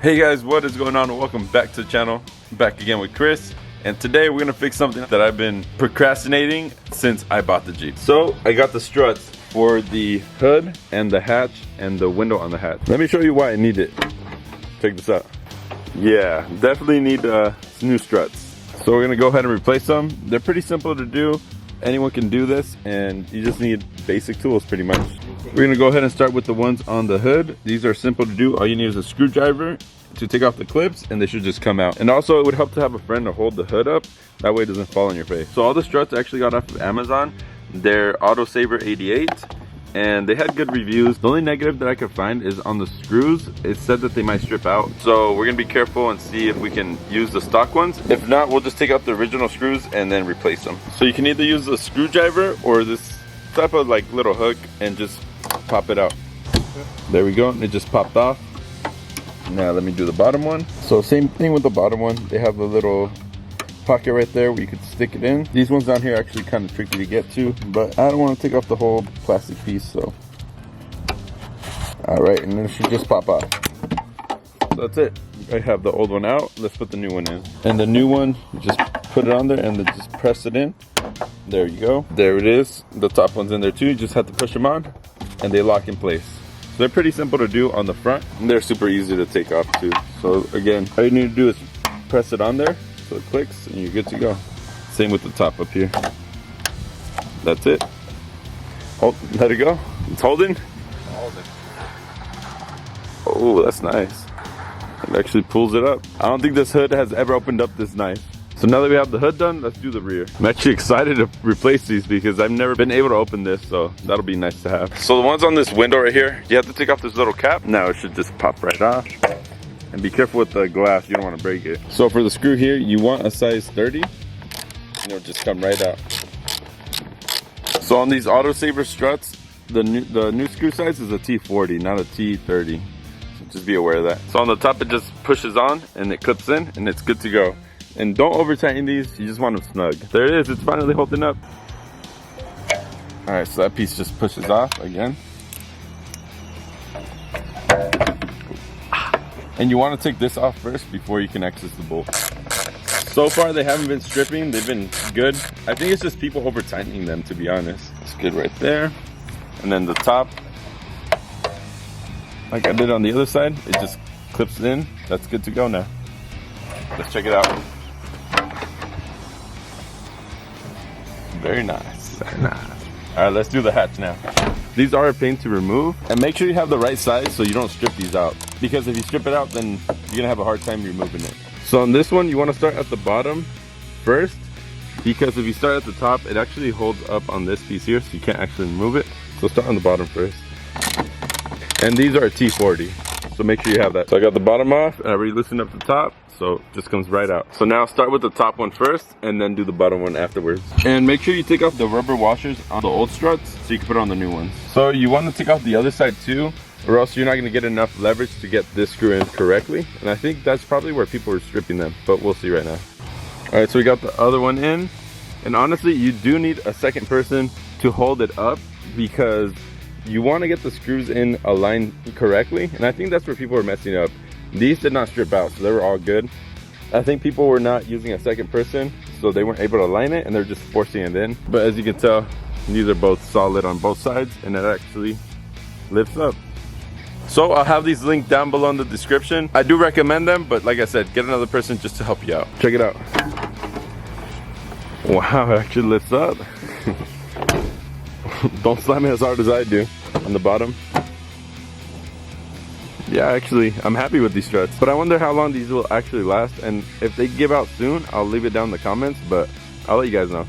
Hey guys, what is going on? Welcome back to the channel. Back again with Chris, and today we're gonna fix something that I've been procrastinating since I bought the Jeep. So I got the struts for the hood and the hatch and the window on the hatch. Let me show you why I need it. Check this out. Yeah, definitely need new struts. So we're gonna go ahead and replace them. They're pretty simple to do. Anyone can do this, and you just need basic tools pretty much. We're gonna go ahead and start with the ones on the hood. These are simple to do. All you need is a screwdriver to take off the clips, and they should just come out. And also it would help to have a friend to hold the hood up. That way it doesn't fall on your face. So all the struts I actually got off of Amazon. They're Autosaver 88, and they had good reviews. The only negative that I could find is on the screws. It said that they might strip out. So we're gonna be careful and see if we can use the stock ones. If not, we'll just take out the original screws and then replace them. So you can either use a screwdriver or this type of like little hook and just pop it out. There we go, and it just popped off. Now let me do the bottom one. So same thing with the bottom one. They have a little pocket right there where you could stick it in. These ones down here are actually kind of tricky to get to, but I don't want to take off the whole plastic piece, so. All right, and then it should just pop off. So that's it. I have the old one out. Let's put the new one in. And the new one, you just put it on there and then just press it in. There you go. There it is. The top one's in there too. You just have to push them on and they lock in place. So they're pretty simple to do on the front, and they're super easy to take off too. So again, all you need to do is press it on there so it clicks and you're good to go. Same with the top up here. That's it. Oh, let it go. It's holding. Oh, that's nice. It actually pulls it up. I don't think this hood has ever opened up this nice. So now that we have the hood done, let's do the rear. I'm actually excited to replace these because I've never been able to open this, so that'll be nice to have. So the ones on this window right here, you have to take off this little cap. Now it should just pop right off. And be careful with the glass, you don't want to break it. So for the screw here, you want a size 30, and it'll just come right out. So on these Autosaver struts, the new screw size is a T40, not a T30. So just be aware of that. So on the top, it just pushes on and it clips in and it's good to go. And don't over tighten these, you just want them snug. There it is, it's finally holding up. All right, so that piece just pushes off again. And you want to take this off first before you can access the bolt. So far they haven't been stripping, they've been good. I think it's just people over tightening them, to be honest. It's good right there. And then the top, like I did on the other side, it just clips in. That's good to go now. Let's check it out. Very nice, very nice. All right, let's do the hatch now. These are a pain to remove, and make sure you have the right size so you don't strip these out. Because if you strip it out, then you're gonna have a hard time removing it. So on this one, you wanna start at the bottom first, because if you start at the top, it actually holds up on this piece here, so you can't actually remove it. So start on the bottom first. And these are a T40, so make sure you have that. So I got the bottom off, and I already loosened up the top, so it just comes right out. So now start with the top one first, and then do the bottom one afterwards. And make sure you take off the rubber washers on the old struts, so you can put it on the new ones. So you want to take off the other side too, or else you're not going to get enough leverage to get this screw in correctly. And I think that's probably where people are stripping them, but we'll see right now. All right, so we got the other one in. And honestly, you do need a second person to hold it up because you want to get the screws in aligned correctly. And I think that's where people are messing up. These did not strip out, so they were all good. I think people were not using a second person, so they weren't able to align it and they're just forcing it in. But as you can tell, these are both solid on both sides and it actually lifts up. So I'll have these linked down below in the description. I do recommend them, but like I said, get another person just to help you out. Check it out. Wow, it actually lifts up. Don't slam it as hard as I do on the bottom. Yeah, actually, I'm happy with these struts, but I wonder how long these will actually last, and if they give out soon, I'll leave it down in the comments, but I'll let you guys know.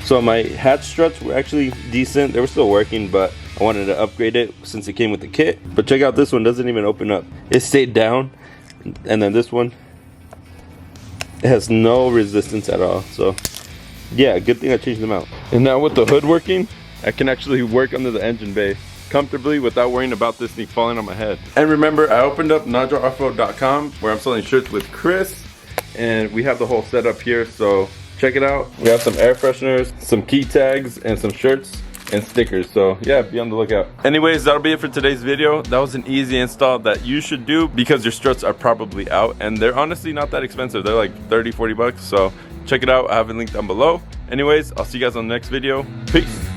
So my hatch struts were actually decent. They were still working, but I wanted to upgrade it since it came with the kit. But check out this one, doesn't even open up. It stayed down, and then this one, it has no resistance at all. So yeah, good thing I changed them out. And now with the hood working, I can actually work under the engine bay comfortably without worrying about this thing falling on my head. And remember, I opened up Najar Offroad.com where I'm selling shirts with Chris, and we have the whole setup here, so check it out. We have some air fresheners, some key tags, and some shirts. and stickers. So yeah, be on the lookout. Anyways, that'll be it for today's video. That was an easy install that you should do because your struts are probably out, and they're honestly not that expensive. They're like 30-40 bucks. So check it out. I have it linked down below. Anyways, I'll see you guys on the next video. Peace.